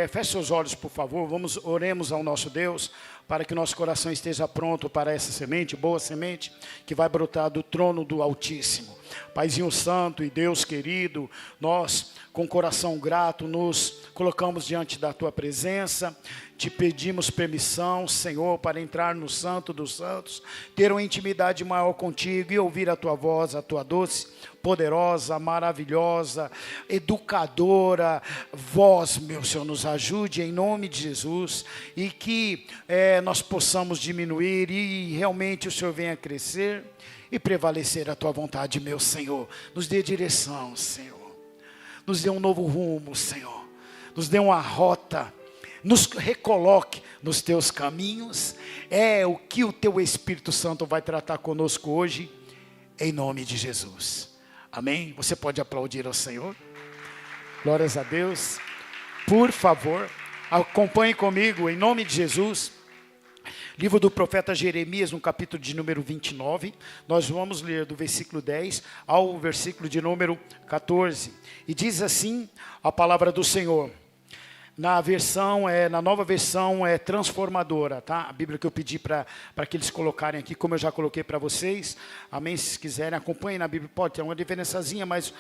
Feche seus olhos, por favor. Oremos ao nosso Deus, para que nosso coração esteja pronto para essa semente, boa semente, que vai brotar do trono do Altíssimo. Paizinho Santo e Deus querido, nós, com coração grato, nos colocamos diante da Tua presença, te pedimos permissão, Senhor, para entrar no Santo dos Santos, ter uma intimidade maior contigo e ouvir a Tua voz, a Tua doce, poderosa, maravilhosa, educadora voz, meu Senhor, nos ajude em nome de Jesus, e que nós possamos diminuir e realmente o Senhor venha crescer e prevalecer a Tua vontade, meu Senhor. Nos dê direção, Senhor. Nos dê um novo rumo, Senhor. Nos dê uma rota. Nos recoloque nos Teus caminhos. É o que o Teu Espírito Santo vai tratar conosco hoje, em nome de Jesus. Amém? Você pode aplaudir ao Senhor? Glórias a Deus. Por favor, acompanhe comigo, em nome de Jesus. Livro do profeta Jeremias, no capítulo de número 29, nós vamos ler do versículo 10 ao versículo de número 14. E diz assim a palavra do Senhor. Na nova versão transformadora, tá? A Bíblia que eu pedi para que eles colocarem aqui, como eu já coloquei para vocês. Amém? Se quiserem, acompanhem na Bíblia. Pode ter uma diferençazinha, mas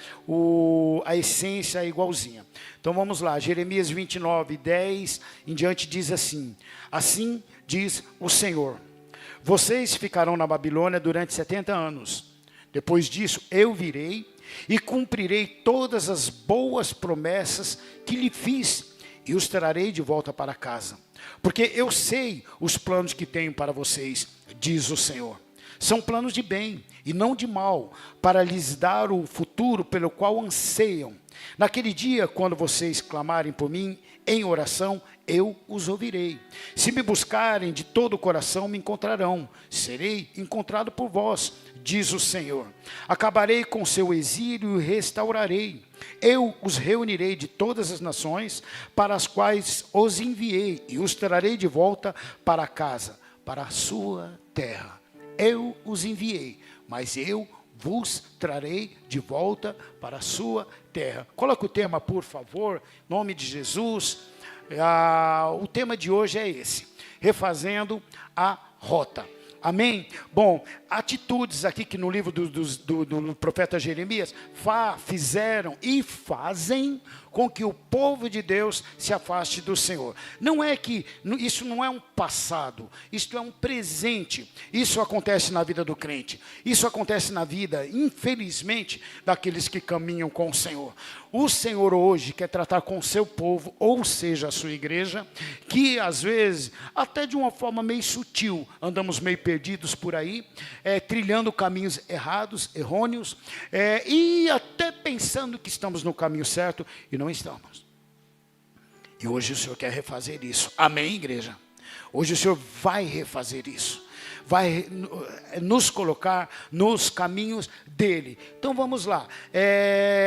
a essência é igualzinha. Então vamos lá, Jeremias 29, 10 em diante diz assim. Assim diz o Senhor: vocês ficarão na Babilônia durante 70 anos. Depois disso, eu virei e cumprirei todas as boas promessas que lhe fiz, e os trarei de volta para casa. Porque eu sei os planos que tenho para vocês, diz o Senhor. São planos de bem e não de mal, para lhes dar o futuro pelo qual anseiam. Naquele dia, quando vocês clamarem por mim em oração, eu os ouvirei. Se me buscarem de todo o coração, me encontrarão. Serei encontrado por vós, diz o Senhor. Acabarei com seu exílio e restaurarei. Eu os reunirei de todas as nações para as quais os enviei, e os trarei de volta para casa, para a sua terra. Eu os enviei, mas eu vos trarei de volta para a sua terra. Coloque o tema, por favor, em nome de Jesus. O tema de hoje é esse: refazendo a rota. Amém? Bom, atitudes aqui que no livro do profeta Jeremias fizeram e fazem com que o povo de Deus se afaste do Senhor. Não é que isso não é um passado, isso é um presente. Isso acontece na vida do crente. Isso acontece na vida, infelizmente, daqueles que caminham com o Senhor. O Senhor hoje quer tratar com o seu povo, ou seja, a sua igreja, que às vezes, até de uma forma meio sutil, andamos meio perdidos por aí, trilhando caminhos errados, errôneos, e até pensando que estamos no caminho certo, e não estamos. E hoje o Senhor quer refazer isso. Amém, igreja? Hoje o Senhor vai refazer isso. Vai nos colocar nos caminhos dele. Então vamos lá.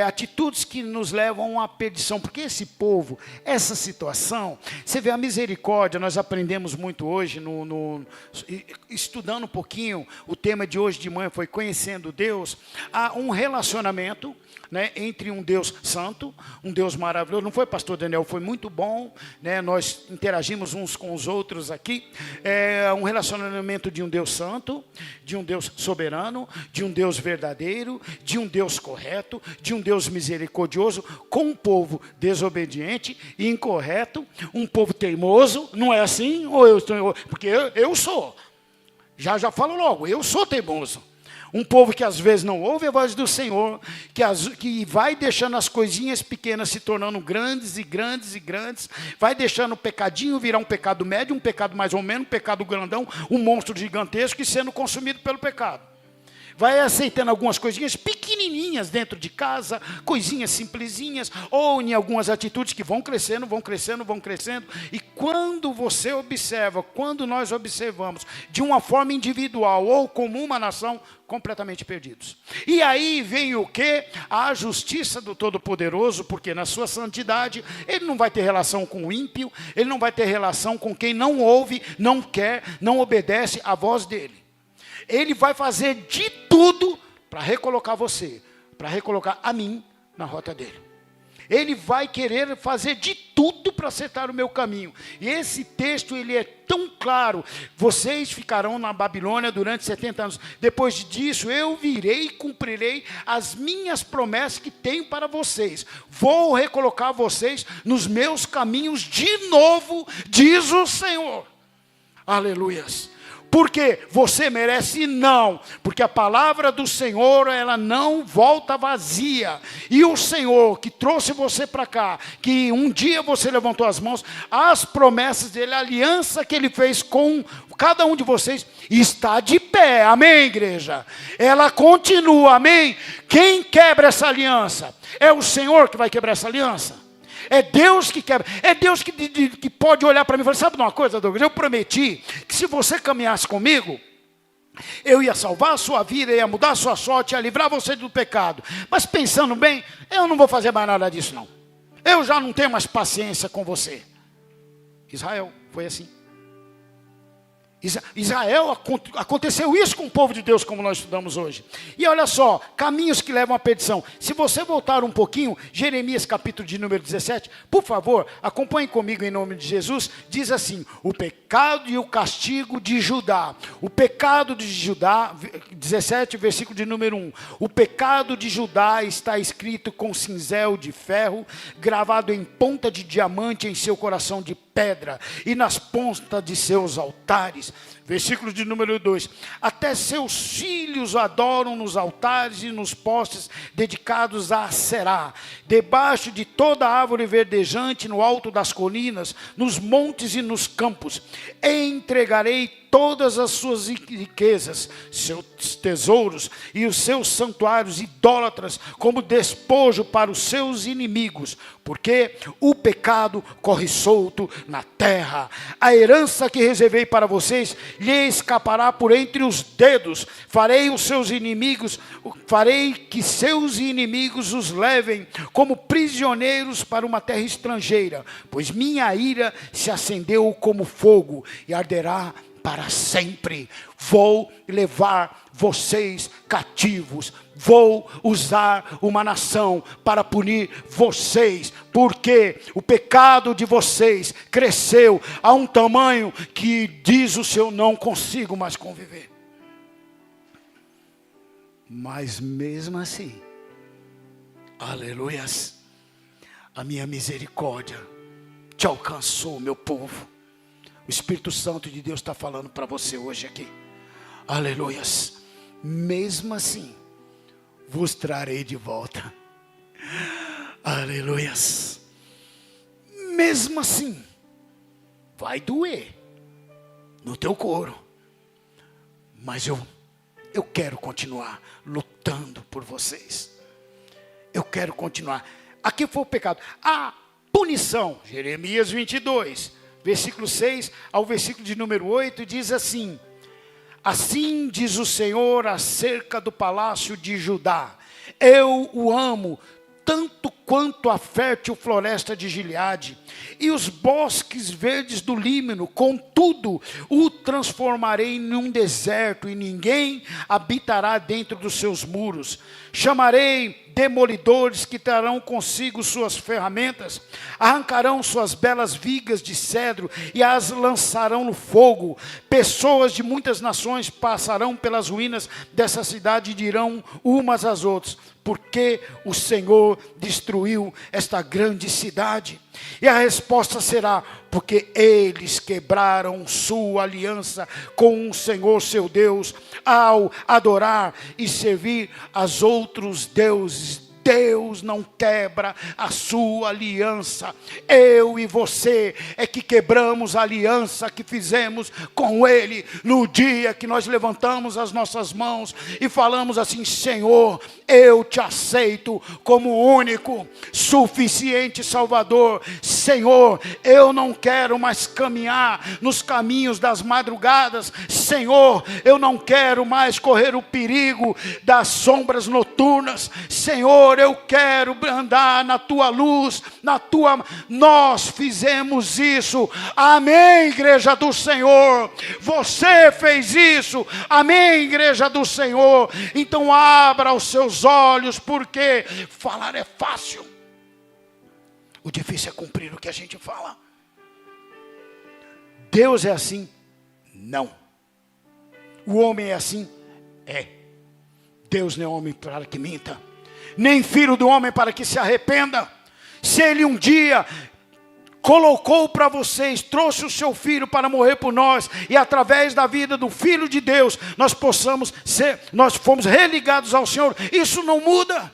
Atitudes que nos levam à perdição. Porque esse povo, essa situação, você vê a misericórdia, nós aprendemos muito hoje, estudando um pouquinho, o tema de hoje de manhã foi conhecendo Deus. Há um relacionamento, né, entre um Deus santo, um Deus maravilhoso. Não foi, pastor Daniel? Foi muito bom, né? Nós interagimos uns com os outros aqui. Um relacionamento de um Deus santo, de um Deus soberano, de um Deus verdadeiro, de um Deus correto, de um Deus misericordioso, com um povo desobediente e incorreto, um povo teimoso. Não é assim? Porque eu sou. Já falo logo, eu sou teimoso. Um povo que às vezes não ouve a voz do Senhor, que vai deixando as coisinhas pequenas se tornando grandes e grandes e grandes, vai deixando o pecadinho virar um pecado médio, um pecado mais ou menos, um pecado grandão, um monstro gigantesco e sendo consumido pelo pecado. Vai aceitando algumas coisinhas pequenininhas dentro de casa, coisinhas simplesinhas, ou em algumas atitudes que vão crescendo, vão crescendo, vão crescendo. E quando você observa, quando nós observamos de uma forma individual ou como uma nação, completamente perdidos. E aí vem o quê? A justiça do Todo-Poderoso, porque na sua santidade, ele não vai ter relação com o ímpio, ele não vai ter relação com quem não ouve, não quer, não obedece à voz dele. Ele vai fazer de tudo para recolocar você, para recolocar a mim na rota dele. Ele vai querer fazer de tudo para acertar o meu caminho. E esse texto, ele é tão claro. Vocês ficarão na Babilônia durante 70 anos. Depois disso, eu virei e cumprirei as minhas promessas que tenho para vocês. Vou recolocar vocês nos meus caminhos de novo, diz o Senhor. Aleluias. Porque você merece? Não. Porque a palavra do Senhor, ela não volta vazia. E o Senhor que trouxe você para cá, que um dia você levantou as mãos, as promessas dele, a aliança que ele fez com cada um de vocês, está de pé. Amém, igreja? Ela continua, amém? Quem quebra essa aliança? É o Senhor que vai quebrar essa aliança? É Deus que quebra, é Deus que pode olhar para mim e falar, sabe de uma coisa, Douglas? Eu prometi que se você caminhasse comigo, eu ia salvar a sua vida, ia mudar a sua sorte, ia livrar você do pecado. Mas pensando bem, eu não vou fazer mais nada disso não. Eu já não tenho mais paciência com você. Israel foi assim. Israel, aconteceu isso com o povo de Deus, como nós estudamos hoje. E olha só, caminhos que levam à perdição. Se você voltar um pouquinho, Jeremias capítulo de número 17, por favor, acompanhe comigo em nome de Jesus. Diz assim, o pecado e o castigo de Judá. O pecado de Judá, 17, versículo de número 1. O pecado de Judá está escrito com cinzel de ferro, gravado em ponta de diamante em seu coração de pedra e nas pontas de seus altares. Versículo de número 2. Até seus filhos adoram nos altares e nos postes dedicados a Será. Debaixo de toda árvore verdejante, no alto das colinas, nos montes e nos campos. Entregarei todas as suas riquezas, seus tesouros e os seus santuários idólatras como despojo para os seus inimigos, porque o pecado corre solto na terra. A herança que reservei para vocês lhe escapará por entre os dedos. Farei que seus inimigos os levem como prisioneiros para uma terra estrangeira, pois minha ira se acendeu como fogo e arderá para sempre. Vou levar vocês cativos. Vou usar uma nação para punir vocês, porque o pecado de vocês cresceu a um tamanho que diz o Senhor, não consigo mais conviver. Mas mesmo assim, aleluias, a minha misericórdia te alcançou, meu povo. O Espírito Santo de Deus está falando para você hoje aqui. Aleluias. Mesmo assim, vos trarei de volta. Aleluias. Mesmo assim, vai doer no teu couro. Mas eu quero continuar lutando por vocês. Eu quero continuar. Aqui foi o pecado. A punição. Jeremias 22. Versículo 6 ao versículo de número 8, diz assim: assim diz o Senhor acerca do palácio de Judá, eu o amo, tanto quanto a fértil floresta de Gileade, e os bosques verdes do Líbano, contudo, o transformarei num deserto, e ninguém habitará dentro dos seus muros. Chamarei demolidores que trarão consigo suas ferramentas, arrancarão suas belas vigas de cedro e as lançarão no fogo. Pessoas de muitas nações passarão pelas ruínas dessa cidade e dirão umas às outras: porque o Senhor destruiu esta grande cidade? E a resposta será: porque eles quebraram sua aliança com o Senhor seu Deus, ao adorar e servir aos outros deuses. Deus não quebra a sua aliança. Eu e você é que quebramos a aliança que fizemos com Ele no dia que nós levantamos as nossas mãos e falamos assim: Senhor, eu te aceito como único, suficiente Salvador. Senhor, eu não quero mais caminhar nos caminhos das madrugadas. Senhor, eu não quero mais correr o perigo das sombras noturnas. Senhor, eu quero andar na tua luz, nós fizemos isso. Amém, igreja do Senhor. Você fez isso. Amém, igreja do Senhor. Então abra os seus olhos, porque falar é fácil, O difícil é cumprir o que a gente fala. Deus é assim? Não. O homem é assim? É. Deus não é homem para que minta, nem filho do homem para que se arrependa. Se ele um dia colocou para vocês, trouxe o seu filho para morrer por nós, e através da vida do Filho de Deus, nós fomos religados ao Senhor, isso não muda.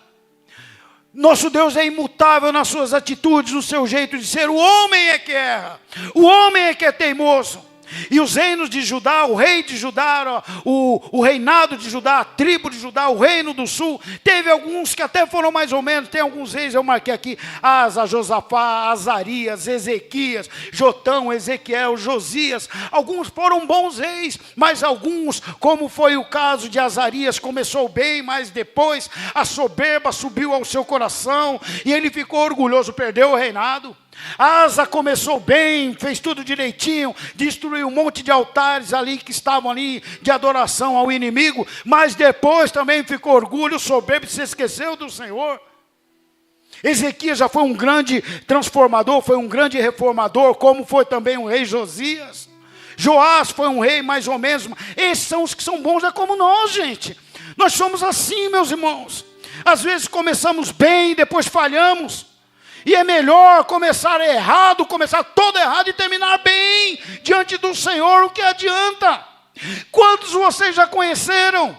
Nosso Deus é imutável nas suas atitudes, no seu jeito de ser. O homem é que erra, o homem é que é teimoso. E os reinos de Judá, o rei de Judá, o reinado de Judá, a tribo de Judá, o reino do sul, teve alguns que até foram mais ou menos, tem alguns reis, eu marquei aqui, Asa, Josafá, Azarias, Ezequias, Jotão, Ezequiel, Josias, alguns foram bons reis, mas alguns, como foi o caso de Azarias, começou bem, mas depois a soberba subiu ao seu coração, e ele ficou orgulhoso, perdeu o reinado. Asa começou bem, fez tudo direitinho, destruiu um monte de altares ali que estavam ali de adoração ao inimigo, mas depois também ficou orgulho, soberbo, se esqueceu do Senhor. Ezequias já foi um grande transformador, foi um grande reformador, como foi também o rei Josias. Joás foi um rei mais ou menos. Esses são os que são bons, é como nós, gente. Nós somos assim, meus irmãos. Às vezes começamos bem, depois falhamos. E é melhor começar errado, começar todo errado e terminar bem diante do Senhor. O que adianta? Quantos vocês já conheceram?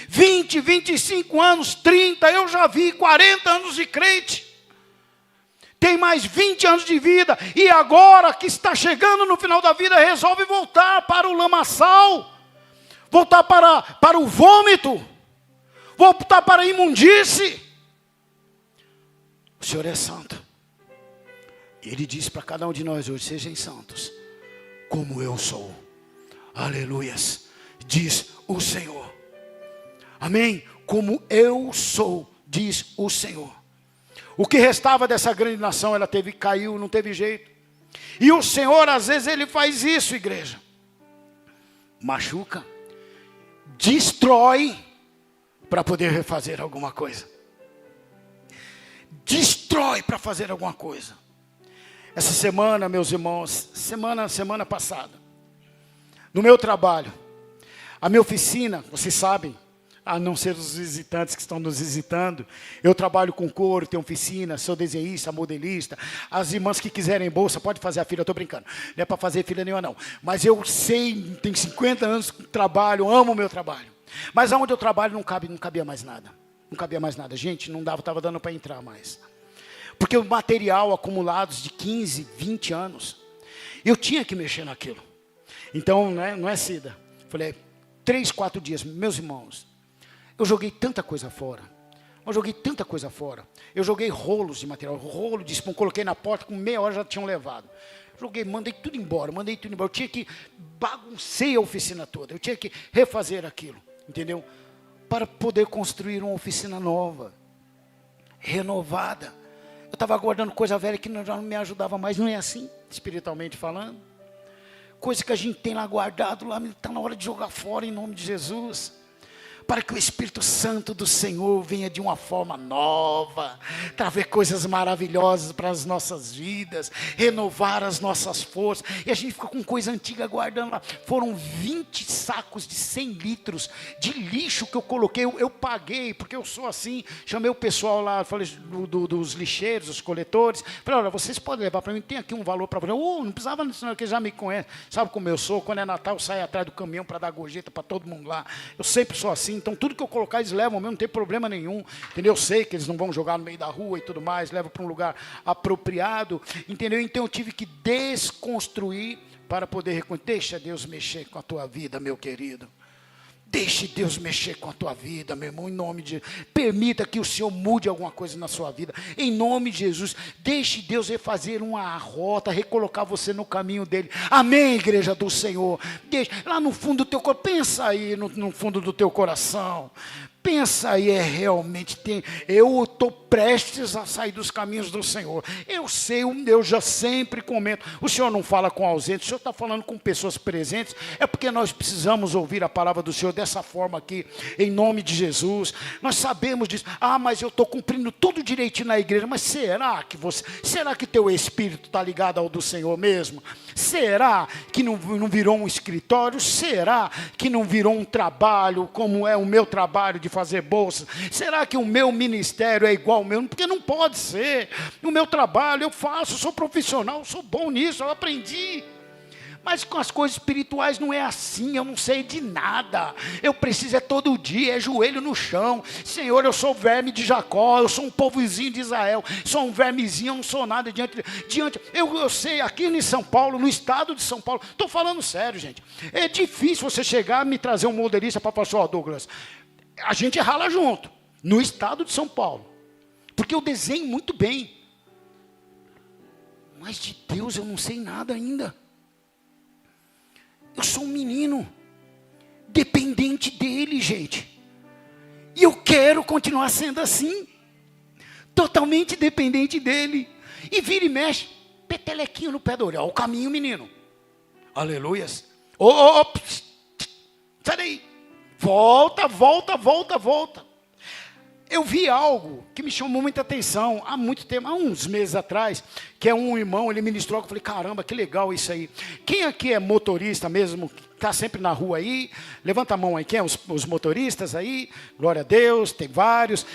20, 25 anos, 30, eu já vi 40 anos de crente. Tem mais 20 anos de vida e agora que está chegando no final da vida, resolve voltar para o lamaçal, voltar para o vômito, voltar para a imundície. O Senhor é santo. E Ele diz para cada um de nós hoje: sejam santos, como eu sou. Aleluias. Diz o Senhor. Amém? Como eu sou, diz o Senhor. O que restava dessa grande nação, ela caiu, não teve jeito. E o Senhor, às vezes, Ele faz isso, igreja. Machuca, destrói, para poder refazer alguma coisa. Destrói para fazer alguma coisa. Essa semana, meus irmãos, semana passada, no meu trabalho, a minha oficina, vocês sabem, a não ser os visitantes que estão nos visitando, eu trabalho com couro, tenho oficina, sou desenhista, modelista. As irmãs que quiserem bolsa, pode fazer a filha, eu estou brincando. Não é para fazer filha nenhuma não. Mas eu sei, tenho 50 anos de trabalho, amo o meu trabalho. Mas aonde eu trabalho não cabia mais nada. Não cabia mais nada. Gente, não dava, estava dando para entrar mais. Porque o material acumulados de 15, 20 anos, eu tinha que mexer naquilo. Então, não é Cida. Falei, 3, 4 dias, meus irmãos, eu joguei tanta coisa fora. Eu joguei rolos de material, rolo de espuma, coloquei na porta, com meia hora já tinham levado. Mandei tudo embora. Eu tinha que baguncei a oficina toda. Eu tinha que refazer aquilo, entendeu? Para poder construir uma oficina nova, renovada. Eu estava guardando coisa velha que já não me ajudava mais, não é assim, espiritualmente falando? Coisa que a gente tem lá guardado, lá está na hora de jogar fora em nome de Jesus. Para que o Espírito Santo do Senhor venha de uma forma nova, trazer coisas maravilhosas para as nossas vidas, renovar as nossas forças. E a gente fica com coisa antiga guardando lá. Foram 20 sacos de 100 litros de lixo que eu coloquei, eu paguei, porque eu sou assim. Chamei o pessoal lá, falei dos lixeiros, os coletores. Falei, olha, vocês podem levar para mim, tem aqui um valor para você. Não precisava disso não, porque já me conhece. Sabe como eu sou? Quando é Natal, eu saio atrás do caminhão para dar gorjeta para todo mundo lá. Eu sempre sou assim. Então tudo que eu colocar eles levam mesmo, não tem problema nenhum, entendeu? Eu sei que eles não vão jogar no meio da rua e tudo mais, levam para um lugar apropriado, entendeu? Então eu tive que desconstruir para poder reconhecer. Deixa Deus mexer com a tua vida, meu querido. Deixe Deus mexer com a tua vida, meu irmão, em nome de Jesus. Permita que o Senhor mude alguma coisa na sua vida, em nome de Jesus. Deixe Deus refazer uma rota, recolocar você no caminho dele. Amém, igreja do Senhor. Deixe lá no fundo do teu coração, pensa aí no fundo do teu coração. Pensa aí, realmente tem. Eu estou prestes a sair dos caminhos do Senhor. Eu sei, eu já sempre comento. O Senhor não fala com ausentes, o Senhor está falando com pessoas presentes. É porque nós precisamos ouvir a palavra do Senhor dessa forma aqui, em nome de Jesus. Nós sabemos disso. Mas eu estou cumprindo tudo direitinho na igreja. Mas será que teu espírito está ligado ao do Senhor mesmo? Será que não virou um escritório? Será que não virou um trabalho, como é o meu trabalho de fazer bolsas? Será que o meu ministério é igual ao meu? Porque não pode ser. O meu trabalho eu faço, sou profissional, sou bom nisso, eu aprendi. Mas com as coisas espirituais não é assim, eu não sei de nada. Eu preciso todo dia, joelho no chão. Senhor, eu sou o verme de Jacó, eu sou um povozinho de Israel, sou um vermezinho, eu não sou nada diante. Eu sei, aqui em São Paulo, no estado de São Paulo, estou falando sério, gente. É difícil você chegar e me trazer um modelista para falar, Douglas, a gente rala junto, no estado de São Paulo. Porque eu desenho muito bem. Mas de Deus eu não sei nada ainda. Eu sou um menino dependente dele, gente. E eu quero continuar sendo assim. Totalmente dependente dele. E vira e mexe, petelequinho no pé da orelha. Olha o caminho, menino. Aleluias. Sai daí. Volta. Eu vi algo que me chamou muita atenção há muito tempo, há uns meses atrás, que é um irmão, ele ministrou, eu falei, caramba, que legal isso aí. Quem aqui é motorista mesmo, está sempre na rua aí? Levanta a mão aí, quem é os motoristas aí? Glória a Deus, tem vários.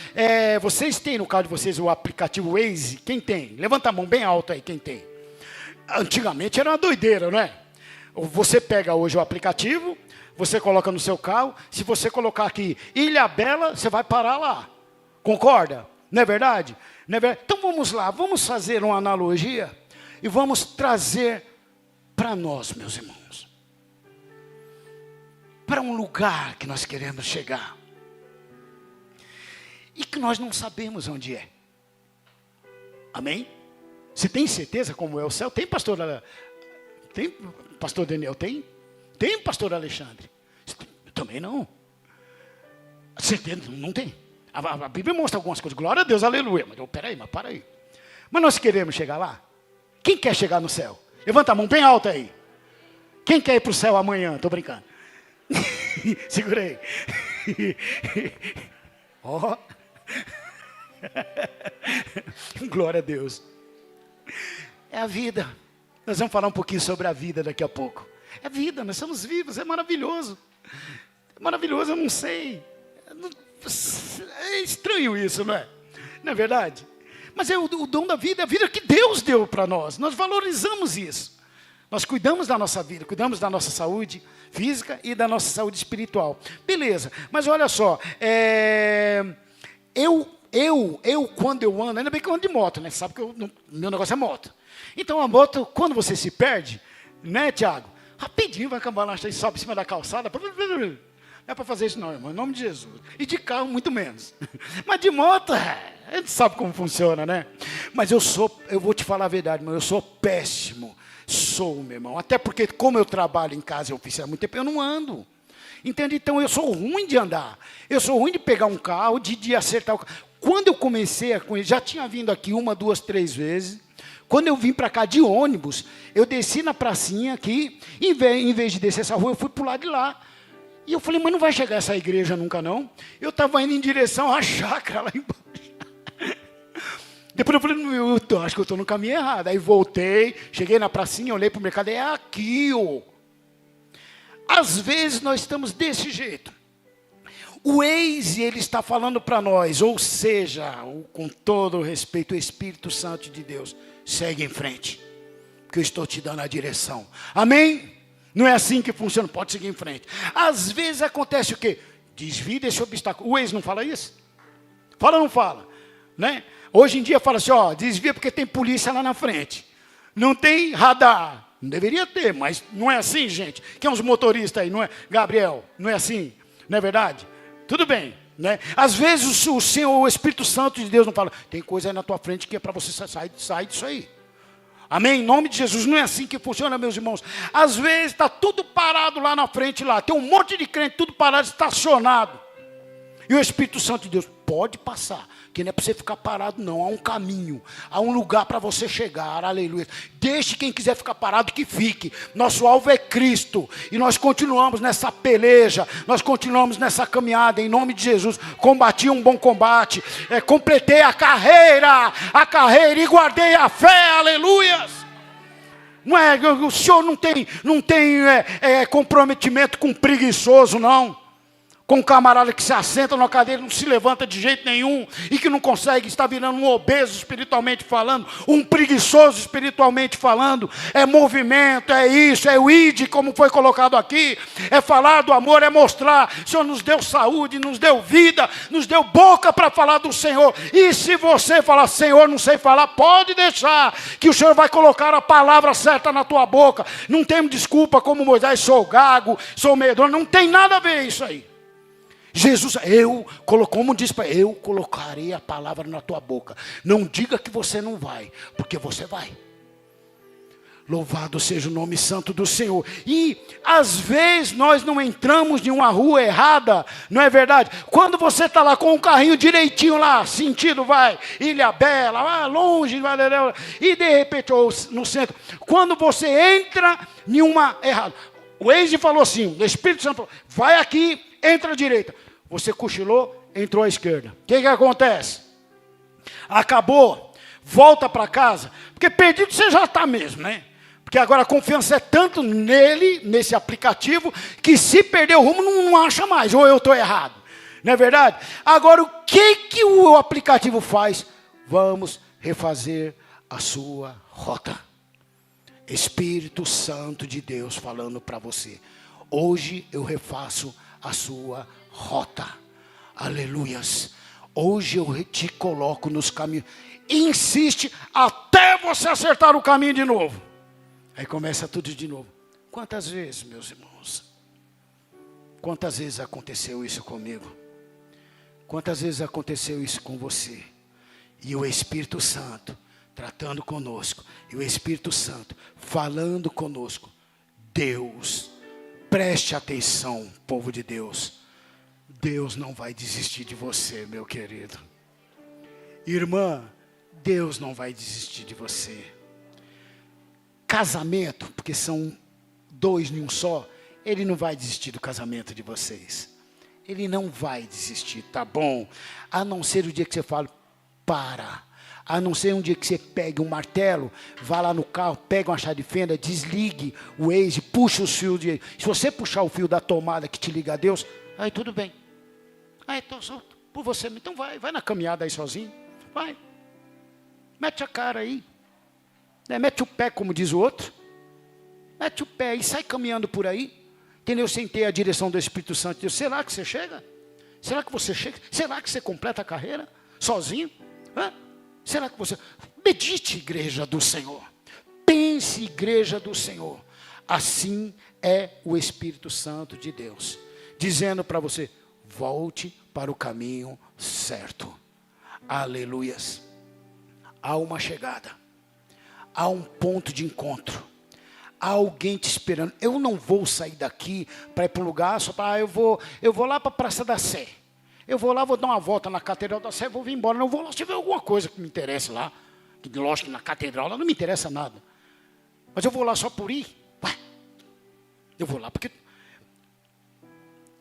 Vocês têm no carro de vocês o aplicativo Waze? Quem tem? Levanta a mão bem alto aí, quem tem? Antigamente era uma doideira, não é? Você pega hoje o aplicativo, você coloca no seu carro, se você colocar aqui Ilha Bela, você vai parar lá. Concorda? Não é verdade? Não é verdade? Então vamos lá, vamos fazer uma analogia e vamos trazer para nós, meus irmãos, para um lugar que nós queremos chegar e que nós não sabemos onde é. Amém? Você tem certeza como é o céu? Tem, pastor Daniel? Tem? Tem, pastor Alexandre? Eu também não. Certeza, não tem. A Bíblia mostra algumas coisas. Glória a Deus, aleluia. Mas para aí. Mas nós queremos chegar lá? Quem quer chegar no céu? Levanta a mão bem alta aí. Quem quer ir para o céu amanhã? Estou brincando. Segura aí. Ó. Glória a Deus. É a vida. Nós vamos falar um pouquinho sobre a vida daqui a pouco. É vida, nós somos vivos, é maravilhoso. É maravilhoso, eu não sei. É estranho isso, não é? Não é verdade? Mas é o dom da vida, é a vida que Deus deu para nós. Nós valorizamos isso. Nós cuidamos da nossa vida, cuidamos da nossa saúde física e da nossa saúde espiritual. Beleza, mas olha só, quando eu ando, ainda bem que eu ando de moto, né? Você sabe que meu negócio é moto. Então a moto, quando você se perde, né, Tiago? Rapidinho vai acabar lá, sobe em cima da calçada. Não é para fazer isso não, irmão, em nome de Jesus. E de carro, muito menos. Mas de moto, a gente sabe como funciona, né? Mas eu vou te falar a verdade, irmão, eu sou péssimo. Sou, meu irmão. Até porque, como eu trabalho em casa e oficina há muito tempo, eu não ando. Entende? Então, eu sou ruim de andar. Eu sou ruim de pegar um carro, de acertar o carro. Quando eu comecei a conhecer, já tinha vindo aqui 1, 2, 3 vezes. Quando eu vim para cá de ônibus, eu desci na pracinha aqui, em vez de descer essa rua, eu fui para o lado de lá. E eu falei, mas não vai chegar essa igreja nunca não? Eu estava indo em direção à chácara lá embaixo. Depois eu falei, eu acho que eu estou no caminho errado. Aí voltei, cheguei na pracinha, olhei para o mercado, é aqui, ó. Às vezes nós estamos desse jeito. O Waze, ele está falando para nós, ou seja, com todo o respeito, o Espírito Santo de Deus, segue em frente, que eu estou te dando a direção. Amém? Não é assim que funciona, pode seguir em frente. Às vezes acontece o quê? Desvia desse obstáculo. O Waze não fala isso? Fala ou não fala? Né? Hoje em dia fala assim, desvia porque tem polícia lá na frente. Não tem radar. Não deveria ter, mas não é assim, gente. Quem é os motoristas aí, não é? Gabriel, não é assim? Não é verdade? Tudo bem, né? Às vezes o Senhor, o Espírito Santo de Deus não fala, tem coisa aí na tua frente que é para você sair disso aí. Amém? Em nome de Jesus, não é assim que funciona, meus irmãos. Às vezes está tudo parado lá na frente, lá. Tem um monte de crente, tudo parado, estacionado. E o Espírito Santo de Deus pode passar, que não é para você ficar parado não, há um caminho, há um lugar para você chegar, aleluia. Deixe quem quiser ficar parado que fique, nosso alvo é Cristo, e nós continuamos nessa peleja, nós continuamos nessa caminhada, em nome de Jesus. Combati um bom combate, completei a carreira e guardei a fé, aleluias. Não é, o senhor não tem comprometimento com preguiçoso não, com um camarada que se assenta numa cadeira, não se levanta de jeito nenhum, e que não consegue, está virando um obeso espiritualmente falando, um preguiçoso espiritualmente falando. É movimento, é isso, é o id, como foi colocado aqui, é falar do amor, é mostrar. O Senhor nos deu saúde, nos deu vida, nos deu boca para falar do Senhor. E se você falar, Senhor, não sei falar, pode deixar, que o Senhor vai colocar a palavra certa na tua boca. Não tem desculpa como Moisés, sou gago, sou medroso, não tem nada a ver isso aí. Jesus, como diz para eu colocarei a palavra na tua boca. Não diga que você não vai, porque você vai. Louvado seja o nome santo do Senhor. E às vezes nós não entramos em uma rua errada, não é verdade? Quando você está lá com um carrinho direitinho lá, sentido vai, Ilha Bela, longe, e de repente, ou no centro, quando você entra em uma errada, o Waze falou assim, o Espírito Santo falou, vai aqui, entra à direita. Você cochilou, entrou à esquerda. O que acontece? Acabou, volta para casa, porque perdido você já está mesmo, né? Porque agora a confiança é tanto nele, nesse aplicativo, que se perder o rumo não acha mais, ou eu estou errado. Não é verdade? Agora o que o aplicativo faz? Vamos refazer a sua rota. Espírito Santo de Deus falando para você. Hoje eu refaço a sua rota. Aleluias. Hoje eu te coloco nos caminhos. Insiste até você acertar o caminho de novo. Aí começa tudo de novo. Quantas vezes, meus irmãos? Quantas vezes aconteceu isso comigo? Quantas vezes aconteceu isso com você? E o Espírito Santo tratando conosco. E o Espírito Santo falando conosco. Deus, preste atenção, povo de Deus. Deus não vai desistir de você, meu querido. Irmã, Deus não vai desistir de você. Casamento, porque são dois em um só, Ele não vai desistir do casamento de vocês. Ele não vai desistir, tá bom? A não ser o dia que você fala, para. A não ser um dia que você pegue um martelo, vá lá no carro, pega uma chave de fenda, desligue o Waze, puxa os fios. Se você puxar o fio da tomada que te liga a Deus, aí tudo bem. Aí estou solto por você. Então vai na caminhada aí sozinho. Vai. Mete a cara aí. Mete o pé, como diz o outro. Mete o pé e sai caminhando por aí. Entendeu? Sem ter a direção do Espírito Santo de Deus. Será que você chega? Será que você chega? Será que você completa a carreira sozinho? Será que você... Medite, igreja do Senhor. Pense, igreja do Senhor. Assim é o Espírito Santo de Deus. Dizendo para você, volte para o caminho certo. Aleluias. Há uma chegada. Há um ponto de encontro. Há alguém te esperando. Eu não vou sair daqui para ir para um lugar só para... Eu vou lá para a Praça da Sé. Eu vou lá, vou dar uma volta na Catedral da Sé, vou vir embora. Não vou lá se tiver alguma coisa que me interesse lá. Que, lógico que na Catedral lá não me interessa nada. Mas eu vou lá só por ir. Eu vou lá porque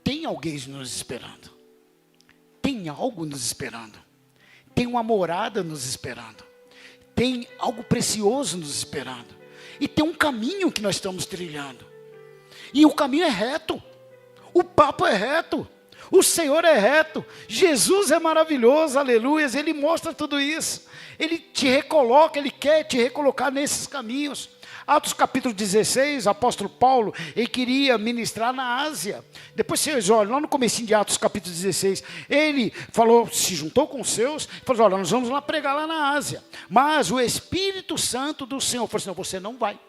tem alguém nos esperando. Tem algo nos esperando. Tem uma morada nos esperando. Tem algo precioso nos esperando. E tem um caminho que nós estamos trilhando. E o caminho é reto. O papo é reto. O Senhor é reto. Jesus é maravilhoso, aleluia. Ele mostra tudo isso. Ele te recoloca, Ele quer te recolocar nesses caminhos. Atos capítulo 16, apóstolo Paulo, ele queria ministrar na Ásia. Depois vocês olham, lá no comecinho de Atos capítulo 16, ele falou, se juntou com os seus, falou, olha, nós vamos lá pregar lá na Ásia. Mas o Espírito Santo do Senhor falou assim, não, você não vai.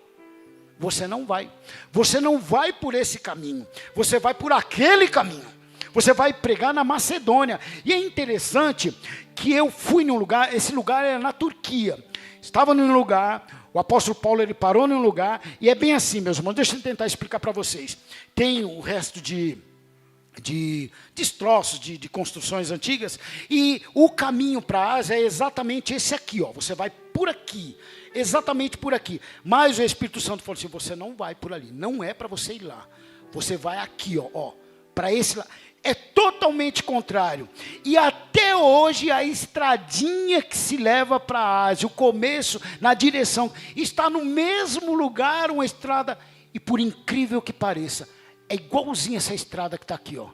Você não vai. Você não vai por esse caminho. Você vai por aquele caminho. Você vai pregar na Macedônia. E é interessante que eu fui num lugar, esse lugar era na Turquia. Estava num lugar... O apóstolo Paulo, ele parou num lugar, e é bem assim, meus irmãos, deixa eu tentar explicar para vocês. Tem o resto de de destroços, de construções antigas, e o caminho para a Ásia é exatamente esse aqui, ó. Você vai por aqui, exatamente por aqui. Mas o Espírito Santo falou assim: você não vai por ali, não é para você ir lá. Você vai aqui, ó, para esse lado. É totalmente contrário. E até hoje a estradinha que se leva para a Ásia, o começo na direção, está no mesmo lugar, uma estrada, e por incrível que pareça, é igualzinha essa estrada que está aqui, ó.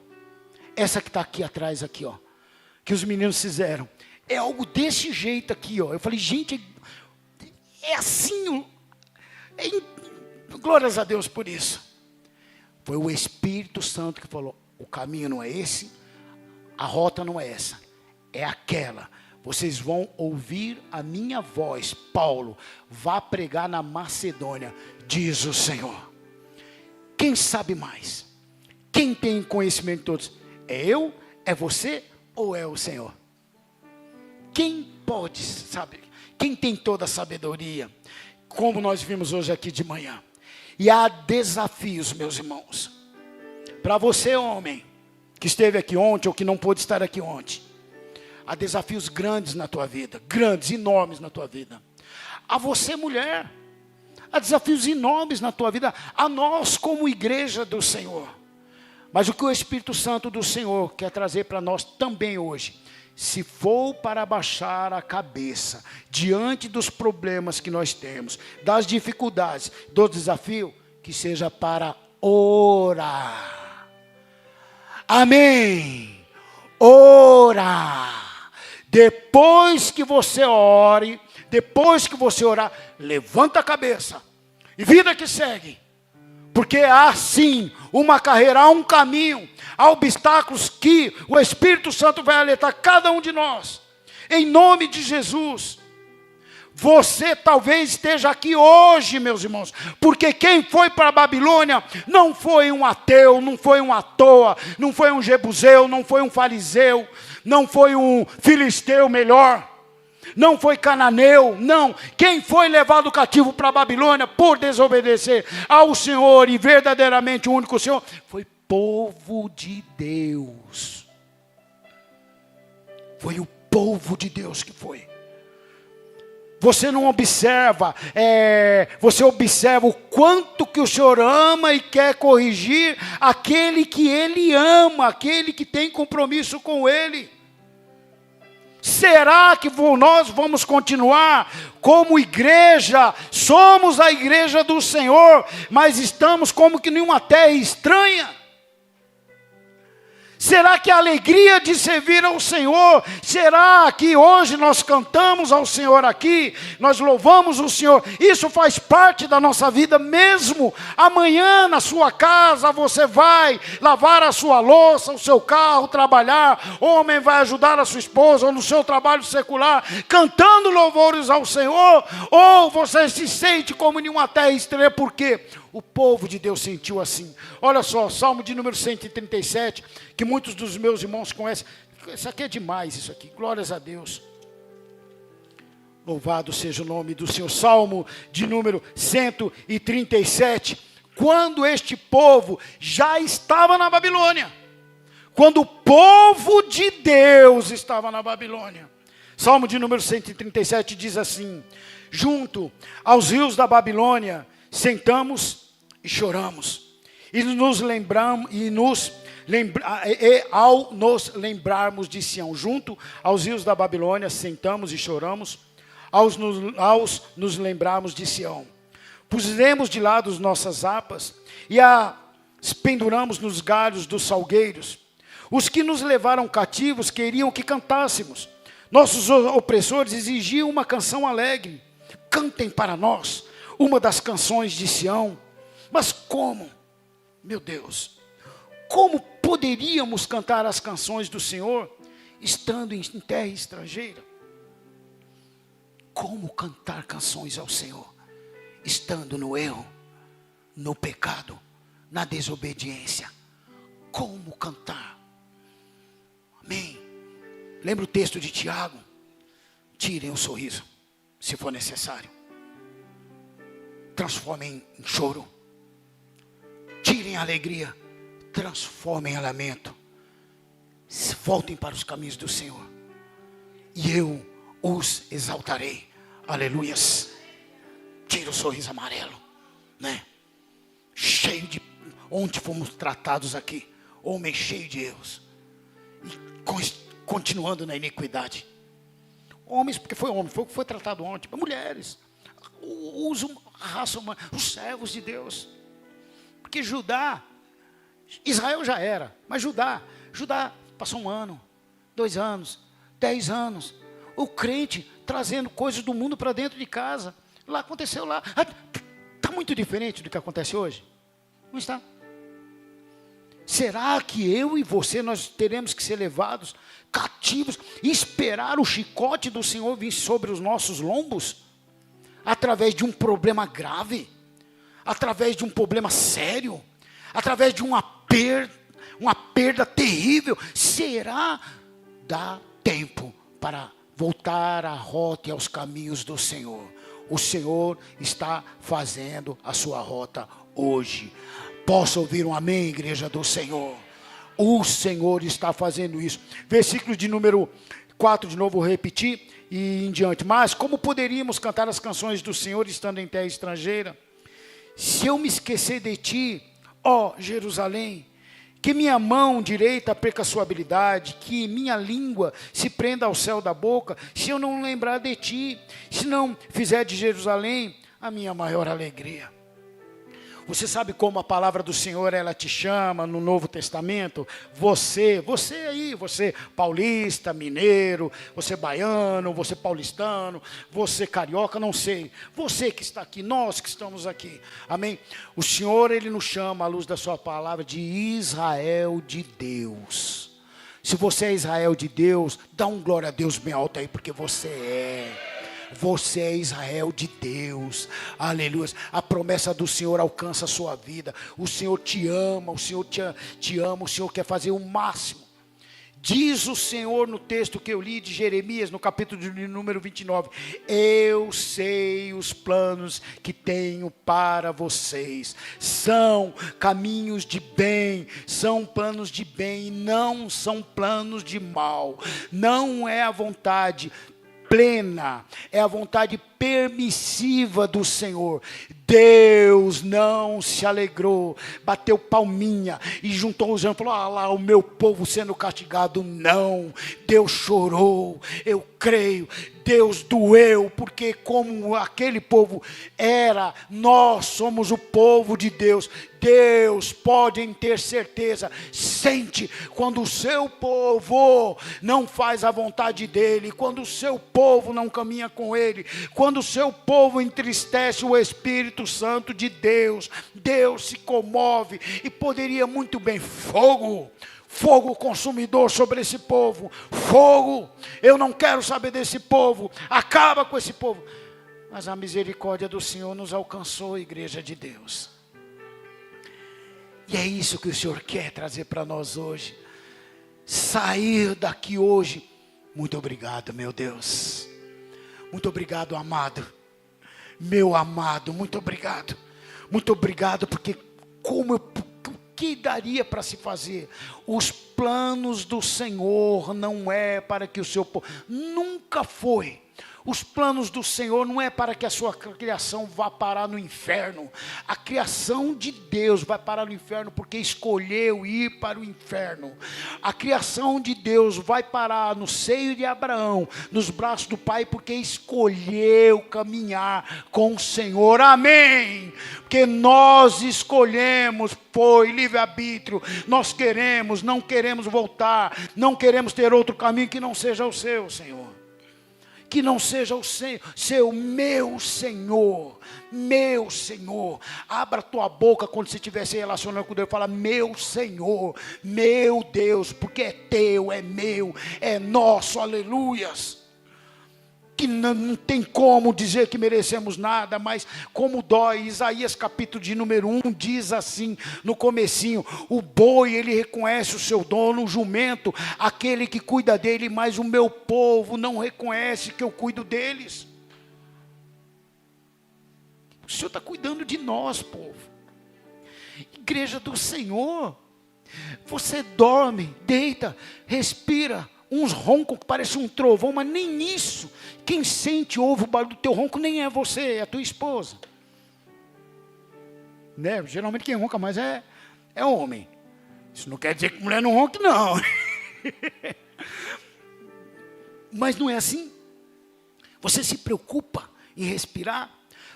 Essa que está aqui atrás, aqui, ó. Que os meninos fizeram. É algo desse jeito aqui, ó. Eu falei, gente, é assim. Glórias a Deus por isso. Foi o Espírito Santo que falou: o caminho não é esse, a rota não é essa, é aquela. Vocês vão ouvir a minha voz. Paulo, vá pregar na Macedônia, diz o Senhor. Quem sabe mais? Quem tem conhecimento de todos? É eu? É você? Ou é o Senhor? Quem pode, sabe? Quem tem toda a sabedoria? Como nós vimos hoje aqui de manhã. E há desafios, meus irmãos. Para você, homem, que esteve aqui ontem ou que não pôde estar aqui ontem. Há desafios grandes na tua vida. Grandes, enormes na tua vida. A você, mulher. Há desafios enormes na tua vida, a nós como igreja do Senhor. Mas o que o Espírito Santo do Senhor quer trazer para nós também hoje, se for para abaixar a cabeça, diante dos problemas que nós temos, das dificuldades, do desafio, que seja para orar. Amém. Orar. Depois que você ore, depois que você orar, levanta a cabeça. E vida que segue. Porque há sim uma carreira, há um caminho, há obstáculos que o Espírito Santo vai alertar cada um de nós. Em nome de Jesus. Você talvez esteja aqui hoje, meus irmãos, porque quem foi para a Babilônia não foi um ateu, não foi um à toa, não foi um jebuseu, não foi um fariseu, não foi um filisteu melhor. Não foi cananeu, não. Quem foi levado cativo para a Babilônia por desobedecer ao Senhor e verdadeiramente o único Senhor, foi povo de Deus. Foi o povo de Deus que foi. Você não observa, você observa o quanto que o Senhor ama e quer corrigir aquele que Ele ama, aquele que tem compromisso com Ele. Será que nós vamos continuar como igreja? Somos a igreja do Senhor, mas estamos como que em uma terra estranha? Será que a alegria de servir ao Senhor, será que hoje nós cantamos ao Senhor aqui, nós louvamos o Senhor, isso faz parte da nossa vida mesmo? Amanhã na sua casa você vai lavar a sua louça, o seu carro, trabalhar, homem vai ajudar a sua esposa, ou no seu trabalho secular, cantando louvores ao Senhor, ou você se sente como em uma terra estranha, por quê? O povo de Deus sentiu assim. Olha só, Salmo de número 137, que muitos dos meus irmãos conhecem. Isso aqui é demais, isso aqui. Glórias a Deus. Louvado seja o nome do Senhor. Salmo de número 137. Quando este povo já estava na Babilônia. Quando o povo de Deus estava na Babilônia. Salmo de número 137 diz assim: junto aos rios da Babilônia, sentamos e choramos, ao nos lembrarmos de Sião. Junto aos rios da Babilônia, sentamos e choramos, aos nos lembrarmos de Sião. Pusemos de lado as nossas harpas e as penduramos nos galhos dos salgueiros. Os que nos levaram cativos queriam que cantássemos. Nossos opressores exigiam uma canção alegre. Cantem para nós uma das canções de Sião. Mas como, meu Deus, como poderíamos cantar as canções do Senhor estando em terra estrangeira? Como cantar canções ao Senhor estando no erro, no pecado, na desobediência? Como cantar? Amém. Lembra o texto de Tiago? Tirem o sorriso, se for necessário. Transformem em choro. Tirem a alegria, transformem em lamento. Voltem para os caminhos do Senhor, e eu os exaltarei. Aleluias. Tira o sorriso amarelo, né? Cheio de, onde fomos tratados aqui, homem cheio de erros, e continuando na iniquidade. Homens, porque foi homem, foi tratado ontem. Mulheres, a raça humana, os servos de Deus. Porque Judá, Israel já era, mas Judá passou 1 ano, 2 anos, 10 anos. O crente trazendo coisas do mundo para dentro de casa. Lá aconteceu lá. Está muito diferente do que acontece hoje? Não está? Será que eu e você, nós teremos que ser levados cativos e esperar o chicote do Senhor vir sobre os nossos lombos? Através de um problema grave? Através de um problema sério? Através de uma perda terrível? Será? Dá tempo para voltar à rota e aos caminhos do Senhor. O Senhor está fazendo a sua rota hoje. Posso ouvir um amém, igreja do Senhor? O Senhor está fazendo isso. Versículo de número 4, de novo vou repetir e em diante. Mas como poderíamos cantar as canções do Senhor estando em terra estrangeira? Se eu me esquecer de ti, ó Jerusalém, que minha mão direita perca a sua habilidade, que minha língua se prenda ao céu da boca, se eu não lembrar de ti, se não fizer de Jerusalém a minha maior alegria. Você sabe como a palavra do Senhor, ela te chama no Novo Testamento? Você aí, você paulista, mineiro, você baiano, você paulistano, você carioca, não sei. Você que está aqui, nós que estamos aqui. Amém? O Senhor, Ele nos chama à luz da sua palavra de Israel de Deus. Se você é Israel de Deus, dá um glória a Deus bem alto aí, porque você é. Você é Israel de Deus, aleluia. A promessa do Senhor alcança a sua vida. O Senhor te ama, o Senhor te ama, o Senhor quer fazer o máximo. Diz o Senhor no texto que eu li de Jeremias, no capítulo de número 29. Eu sei os planos que tenho para vocês. São caminhos de bem, são planos de bem, não são planos de mal. Não é a vontade plena, é a vontade permissiva do Senhor. Deus não se alegrou, bateu palminha e juntou os anos e falou: ah lá, o meu povo sendo castigado. Não, Deus chorou, eu creio, Deus doeu, porque como aquele povo era, nós somos o povo de Deus. Deus, podem ter certeza, sente quando o seu povo não faz a vontade dele, quando o seu povo não caminha com ele, quando o seu povo entristece o Espírito Santo de Deus, Deus se comove e poderia muito bem, fogo consumidor sobre esse povo, fogo, eu não quero saber desse povo, acaba com esse povo. Mas a misericórdia do Senhor nos alcançou, igreja de Deus. E é isso que o Senhor quer trazer para nós hoje. Sair daqui hoje. Muito obrigado, meu Deus. Muito obrigado, amado. Meu amado, muito obrigado. Muito obrigado, porque o que daria para se fazer? Os planos do Senhor não é para que o seu povo... Nunca foi. Os planos do Senhor não é para que a sua criação vá parar no inferno. A criação de Deus vai parar no inferno porque escolheu ir para o inferno. A criação de Deus vai parar no seio de Abraão, nos braços do Pai, porque escolheu caminhar com o Senhor. Amém. Porque nós escolhemos, foi livre-arbítrio. Nós queremos, não queremos voltar, não queremos ter outro caminho que não seja o seu, Senhor. Que não seja o meu Senhor, meu Senhor. Abra tua boca quando você estiver se relacionando com Deus, fala: meu Senhor, meu Deus, porque é teu, é meu, é nosso, aleluias. Que não tem como dizer que merecemos nada, mas como dói. Isaías capítulo de número 1 diz assim, no comecinho: o boi ele reconhece o seu dono, o jumento, aquele que cuida dele, mas o meu povo não reconhece que eu cuido deles. O Senhor está cuidando de nós, povo. Igreja do Senhor. Você dorme, deita, respira, uns roncos que parecem um trovão, mas nem isso. Quem sente, ouve o barulho do teu ronco, nem é você, é a tua esposa. Né? Geralmente quem ronca mais é homem. Isso não quer dizer que mulher não ronque, não. Mas não é assim. Você se preocupa em respirar.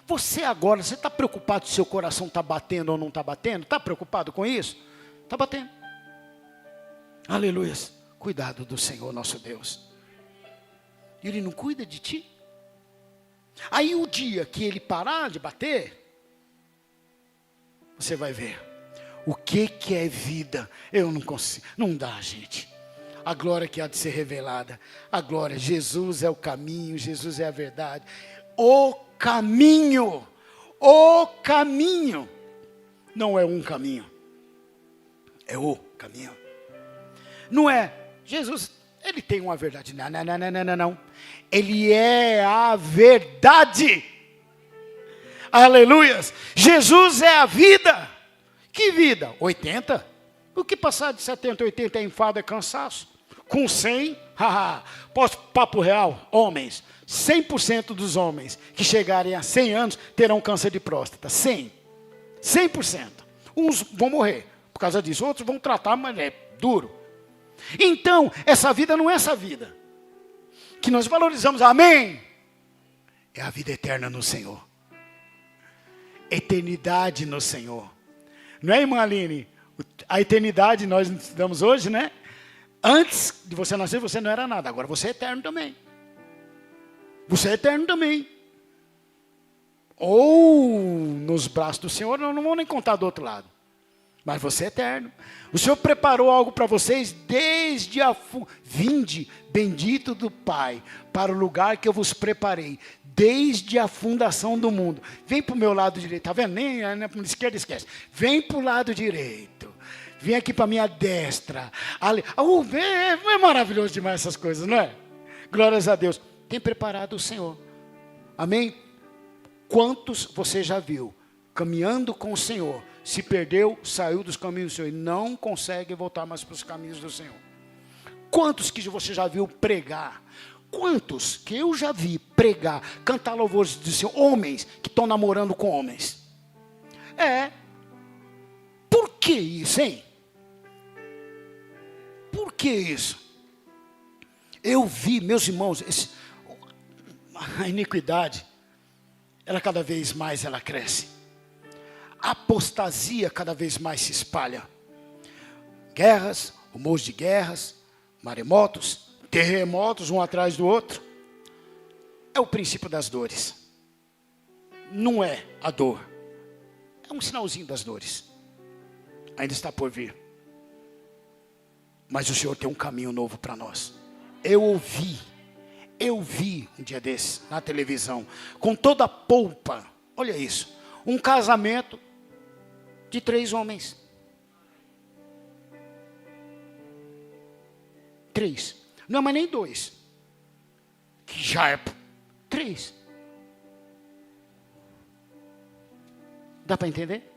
Você agora, você está preocupado se seu coração está batendo ou não está batendo? Está preocupado com isso? Está batendo. Aleluia. Cuidado do Senhor nosso Deus. Ele não cuida de ti. Aí o dia que ele parar de bater, você vai ver o que é vida. Eu não consigo, não dá, gente. A glória que há de ser revelada. A glória, Jesus é o caminho, Jesus é a verdade. O caminho. Não é um caminho. É o caminho. Não é, Jesus, ele tem uma verdade. Não. Ele é a verdade. Aleluias. Jesus é a vida. Que vida? 80? O que passar de 70, 80 é enfado, é cansaço? Com 100, papo real, homens, 100% dos homens que chegarem a 100 anos terão câncer de próstata. 100%. Uns vão morrer por causa disso, outros vão tratar, mas é duro. Então, essa vida não é essa vida que nós valorizamos, amém? É a vida eterna no Senhor. Eternidade no Senhor. Não é, irmã Aline? A eternidade nós estudamos hoje, né? Antes de você nascer, você não era nada. Agora você é eterno também. Você é eterno também. Ou nos braços do Senhor, não vou nem contar do outro lado. Mas você é eterno. O Senhor preparou algo para vocês desde a... Vinde, bendito do Pai, para o lugar que eu vos preparei. Desde a fundação do mundo. Vem para o meu lado direito. Está vendo? Nem para a esquerda, esquece. Vem para o lado direito. Vem aqui para a minha destra. É maravilhoso demais essas coisas, não é? Glórias a Deus. Tem preparado o Senhor. Amém? Quantos você já viu caminhando com o Senhor, se perdeu, saiu dos caminhos do Senhor e não consegue voltar mais para os caminhos do Senhor? Quantos que você já viu pregar? Quantos que eu já vi pregar, cantar louvores do Senhor? Homens que estão namorando com homens. Por que isso, hein? Por que isso? Eu vi, meus irmãos, a iniquidade, ela cada vez mais ela cresce. A apostasia cada vez mais se espalha. Guerras, rumores de guerras, maremotos, terremotos um atrás do outro. É o princípio das dores. Não é a dor. É um sinalzinho das dores. Ainda está por vir. Mas o Senhor tem um caminho novo para nós. Eu ouvi um dia desses na televisão, com toda a polpa, olha isso, um casamento de 3 homens. 3, não é mais nem 2, que já é 3. Dá para entender?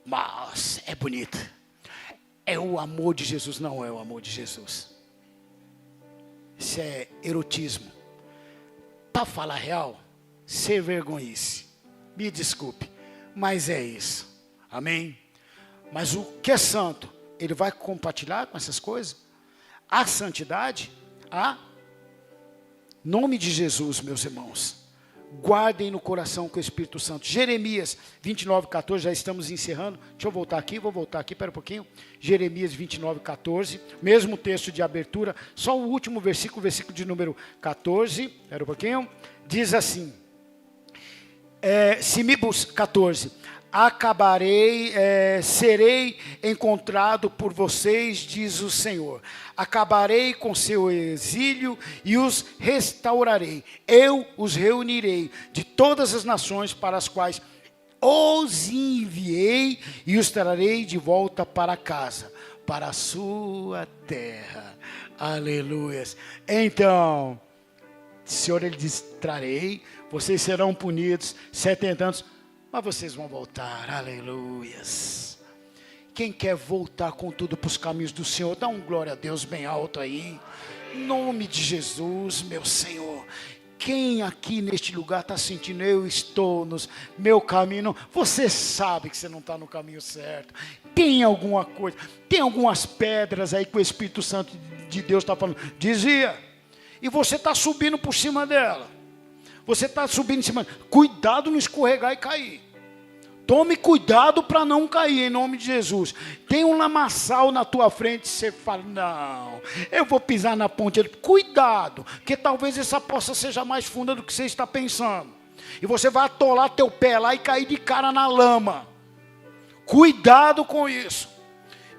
Mas é bonito. É o amor de Jesus, não é o amor de Jesus. Isso é erotismo. Para falar real, ser vergonhice. Me desculpe, mas é isso. Amém? Mas o que é santo, ele vai compartilhar com essas coisas? A santidade, nome de Jesus, meus irmãos. Guardem no coração com o Espírito Santo. Jeremias 29:14, já estamos encerrando. Deixa eu voltar aqui, espera um pouquinho. Jeremias 29:14, mesmo texto de abertura, só o último versículo de número 14, espera um pouquinho. Diz assim, se me buscar, 14, serei encontrado por vocês, diz o Senhor. Acabarei com seu exílio e os restaurarei. Eu os reunirei de todas as nações para as quais os enviei e os trarei de volta para casa, para a sua terra. Aleluias. Então, Senhor, ele diz, trarei, vocês serão punidos 70 anos, mas vocês vão voltar, aleluias. Quem quer voltar com tudo para os caminhos do Senhor, dá um glória a Deus bem alto aí. Em nome de Jesus, meu Senhor. Quem aqui neste lugar está sentindo, eu estou no meu caminho, você sabe que você não está no caminho certo. Tem alguma coisa, tem algumas pedras aí que o Espírito Santo de Deus está falando. Dizia, e você está subindo por cima dela. Você está subindo em cima. Cuidado não escorregar e cair. Tome cuidado para não cair, em nome de Jesus. Tem um lamaçal na tua frente, você fala, não, eu vou pisar na ponte. Cuidado, porque talvez essa poça seja mais funda do que você está pensando. E você vai atolar teu pé lá e cair de cara na lama. Cuidado com isso.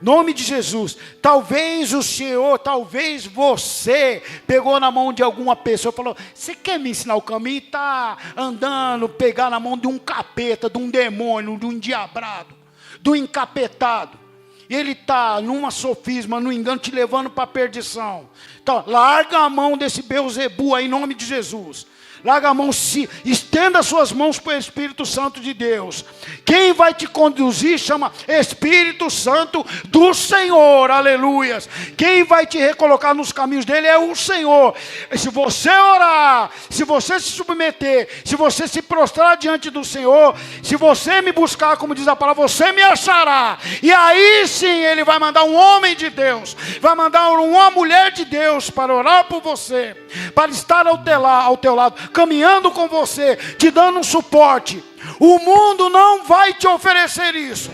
Nome de Jesus. Talvez o Senhor, talvez você pegou na mão de alguma pessoa e falou, você quer me ensinar o caminho? E está andando, pegar na mão de um capeta, de um demônio, de um endiabrado, de um encapetado. E ele está numa sofisma, no engano, te levando para a perdição. Então, larga a mão desse Beelzebu aí, em nome de Jesus. Larga a mão, estenda suas mãos para o Espírito Santo de Deus. Quem vai te conduzir chama Espírito Santo do Senhor, aleluias. Quem vai te recolocar nos caminhos dele é o Senhor. E se você orar, se você se submeter, se você se prostrar diante do Senhor, se você me buscar, como diz a palavra, você me achará. E aí sim ele vai mandar um homem de Deus, vai mandar uma mulher de Deus para orar por você, para estar ao teu lado, caminhando com você, te dando um suporte. O mundo não vai te oferecer isso.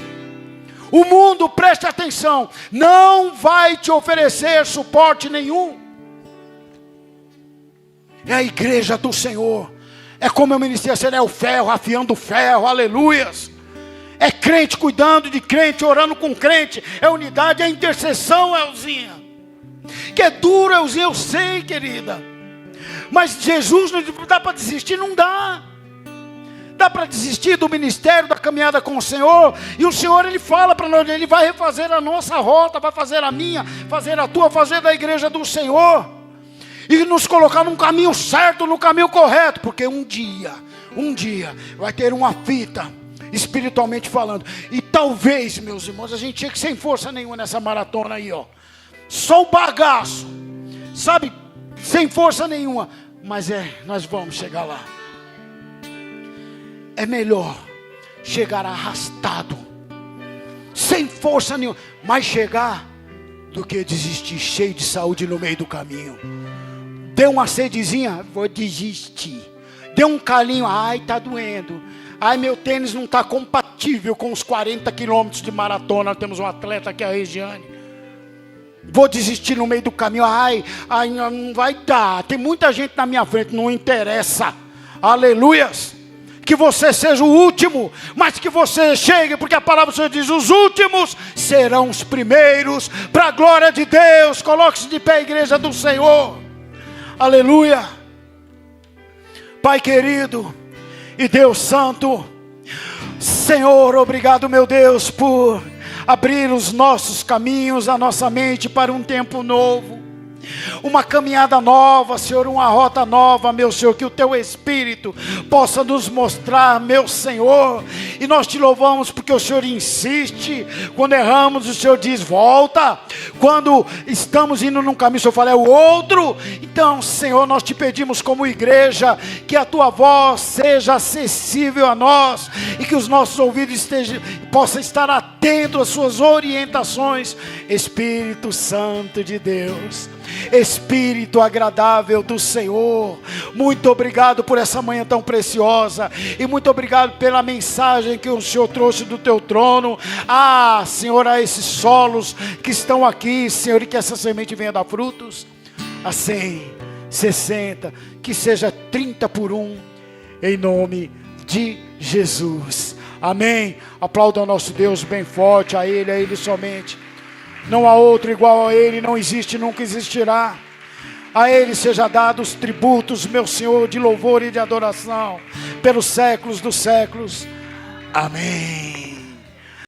O mundo, preste atenção, não vai te oferecer suporte nenhum. É a igreja do Senhor. É como eu ministrei, é o ferro, afiando o ferro, aleluias. É crente cuidando de crente, orando com crente. É unidade, é intercessão, Elzinha. Que é duro, Elzinha, eu sei, querida. Mas Jesus, não dá para desistir? Não dá. Dá para desistir do ministério, da caminhada com o Senhor. E o Senhor, Ele fala para nós, Ele vai refazer a nossa rota, vai fazer a minha, fazer a tua, fazer da igreja do Senhor. E nos colocar num caminho certo, no caminho correto. Porque um dia vai ter uma fita, espiritualmente falando. E talvez, meus irmãos, a gente chegue sem força nenhuma nessa maratona aí, ó. Só o bagaço, sabe? Sem força nenhuma, mas nós vamos chegar lá. É melhor chegar arrastado, sem força nenhuma, mas chegar do que desistir cheio de saúde no meio do caminho. Deu uma sedezinha, vou desistir. Deu um calinho, ai, tá doendo. Ai, meu tênis não está compatível com os 40 quilômetros de maratona. Nós temos um atleta aqui, a Regiane. Vou desistir no meio do caminho. Ai, não vai dar. Tem muita gente na minha frente, não interessa. Aleluias. Que você seja o último, mas que você chegue, porque a palavra do Senhor diz, os últimos serão os primeiros, para a glória de Deus. Coloque-se de pé, igreja do Senhor. Aleluia. Pai querido e Deus santo, Senhor, obrigado, meu Deus, por abrir os nossos caminhos, a nossa mente para um tempo novo, uma caminhada nova, Senhor, uma rota nova, meu Senhor, que o Teu Espírito possa nos mostrar, meu Senhor, e nós Te louvamos porque o Senhor insiste. Quando erramos, o Senhor diz, volta. Quando estamos indo num caminho, o Senhor fala, é o outro. Então, Senhor, nós Te pedimos como igreja, que a Tua voz seja acessível a nós, e que os nossos ouvidos possam estar atentos às Suas orientações. Espírito Santo de Deus, Espírito agradável do Senhor, muito obrigado por essa manhã tão preciosa, e muito obrigado pela mensagem que o Senhor trouxe do Teu trono. Senhor, a esses solos que estão aqui, Senhor, e que essa semente venha dar frutos, a 100, 60, que seja 30 por 1, em nome de Jesus, amém. Aplauda ao nosso Deus bem forte, a Ele somente. Não há outro igual a Ele, não existe, nunca existirá. A Ele seja dado os tributos, meu Senhor, de louvor e de adoração, pelos séculos dos séculos. Amém.